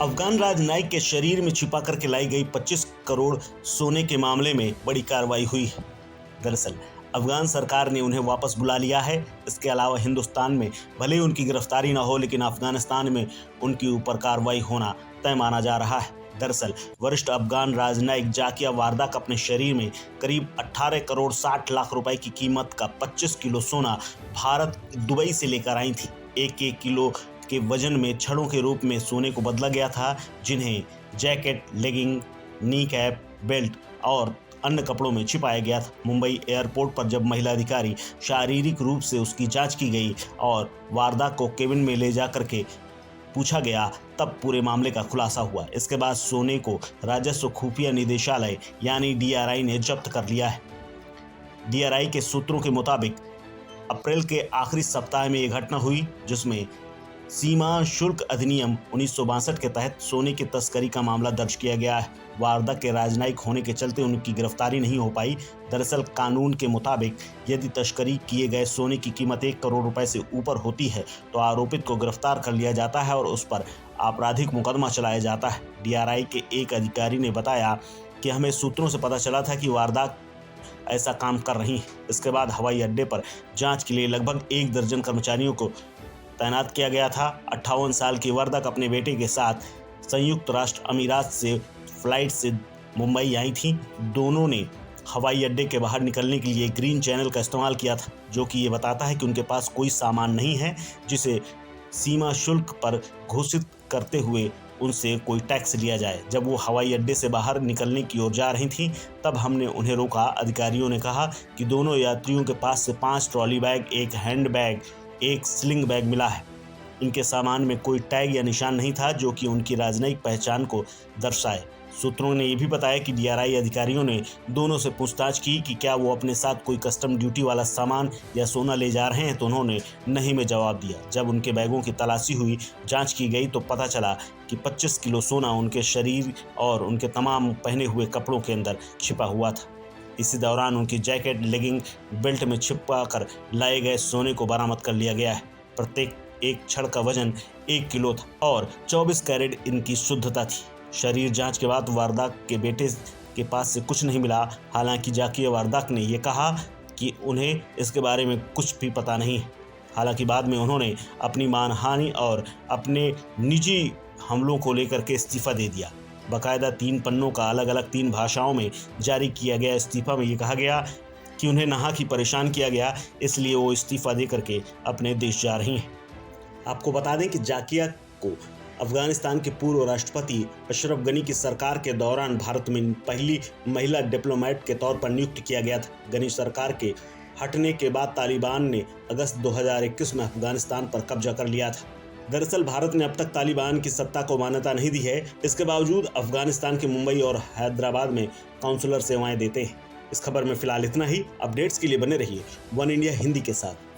अफगान राजनयिक के शरीर में छिपा करके लाई गई 25 करोड़ सोने के मामले में बड़ी कार्रवाई हुई है। दरअसल अफगान सरकार ने उन्हें वापस बुला लिया है। इसके अलावा हिंदुस्तान में भले ही उनकी गिरफ्तारी न हो, लेकिन अफगानिस्तान में उनके ऊपर कार्रवाई होना तय माना जा रहा है। दरअसल वरिष्ठ अफगान राजनयिक जाकिया वारदाक अपने शरीर में करीब 18 करोड़ 60 लाख रुपए की कीमत का 25 किलो सोना भारत दुबई से लेकर आई थी। एक एक किलो के वजन में छड़ों के रूप में सोने को बदला गया था, जिन्हें jacket, legging, knee cap, belt और अन्य कपड़ों में छिपाया गया था। मुंबई एयरपोर्ट पर जब महिला अधिकारी शारीरिक रूप से उसकी जांच की गई और वारदाक को केबिन में ले जा करके पूछा गया, तब पूरे मामले का खुलासा हुआ। इसके बाद सोने को राजस्व खुफिया निदेशालय यानी DRI ने जब्त कर लिया है। DRI के सूत्रों के मुताबिक अप्रैल के आखिरी सप्ताह में यह घटना हुई, जिसमें सीमा शुल्क अधिनियम 1962 के तहत सोने की तस्करी का मामला दर्ज किया गया है। वारदाक के राजनयिक होने के चलते उनकी गिरफ्तारी नहीं हो पाई। दरअसल कानून के मुताबिक यदि तस्करी किए गए सोने की कीमत 1 करोड़ रुपए से ऊपर होती है तो आरोपित को गिरफ्तार कर लिया जाता है और उस पर आपराधिक मुकदमा चलाया जाता है। DRI के एक अधिकारी ने बताया कि हमें सूत्रों से पता चला था कि वारदाक ऐसा काम कर रही है। इसके बाद हवाई अड्डे पर जांच के लिए लगभग 1 दर्जन कर्मचारियों को तैनात किया गया था। 58 साल की वारदाक अपने बेटे के साथ संयुक्त राष्ट्र अमीरात से फ्लाइट से मुंबई आई थी। दोनों ने हवाई अड्डे के बाहर निकलने के लिए ग्रीन चैनल का इस्तेमाल किया था, जो कि ये बताता है कि उनके पास कोई सामान नहीं है जिसे सीमा शुल्क पर घोषित करते हुए उनसे कोई टैक्स लिया जाए। जब वो हवाई अड्डे से बाहर निकलने की ओर जा रही थी, तब हमने उन्हें रोका। अधिकारियों ने कहा कि दोनों यात्रियों के पास से 5 ट्रॉली बैग, एक हैंड बैग, एक स्लिंग बैग मिला है। इनके सामान में कोई टैग या निशान नहीं था जो कि उनकी राजनयिक पहचान को दर्शाए। सूत्रों ने यह भी बताया कि DRI अधिकारियों ने दोनों से पूछताछ की कि क्या वो अपने साथ कोई कस्टम ड्यूटी वाला सामान या सोना ले जा रहे हैं, तो उन्होंने नहीं में जवाब दिया। जब उनके बैगों की तलाशी हुई, जांच की गई, तो पता चला कि 25 किलो सोना उनके शरीर और उनके तमाम पहने हुए कपड़ों के अंदर छिपा हुआ था। इसी दौरान उनकी जैकेट, लेगिंग, बेल्ट में छिपा कर लाए गए सोने को बरामद कर लिया गया है। प्रत्येक एक छड़ का वजन 1 किलो था और 24 कैरेट इनकी शुद्धता थी। शरीर जांच के बाद वारदाक के बेटे के पास से कुछ नहीं मिला। हालांकि जाकिया वारदाक ने यह कहा कि उन्हें इसके बारे में कुछ भी पता नहीं है। हालांकि बाद में उन्होंने अपनी मानहानि और अपने निजी हमलों को लेकर के इस्तीफा दे दिया। बाकायदा 3 पन्नों का अलग अलग 3 भाषाओं में जारी किया गया इस्तीफा में ये कहा गया कि उन्हें नाहक ही परेशान किया गया, इसलिए वो इस्तीफा दे करके अपने देश जा रही हैं। आपको बता दें कि जाकिया को अफगानिस्तान के पूर्व राष्ट्रपति अशरफ गनी की सरकार के दौरान भारत में पहली महिला डिप्लोमेट के तौर पर नियुक्त किया गया था। गनी सरकार के हटने के बाद तालिबान ने अगस्त 2021 में अफगानिस्तान पर कब्जा कर लिया था। दरअसल भारत ने अब तक तालिबान की सत्ता को मान्यता नहीं दी है। इसके बावजूद अफगानिस्तान के मुंबई और हैदराबाद में काउंसलर सेवाएं देते हैं। इस खबर में फिलहाल इतना ही। अपडेट्स के लिए बने रहिए वन इंडिया हिंदी के साथ।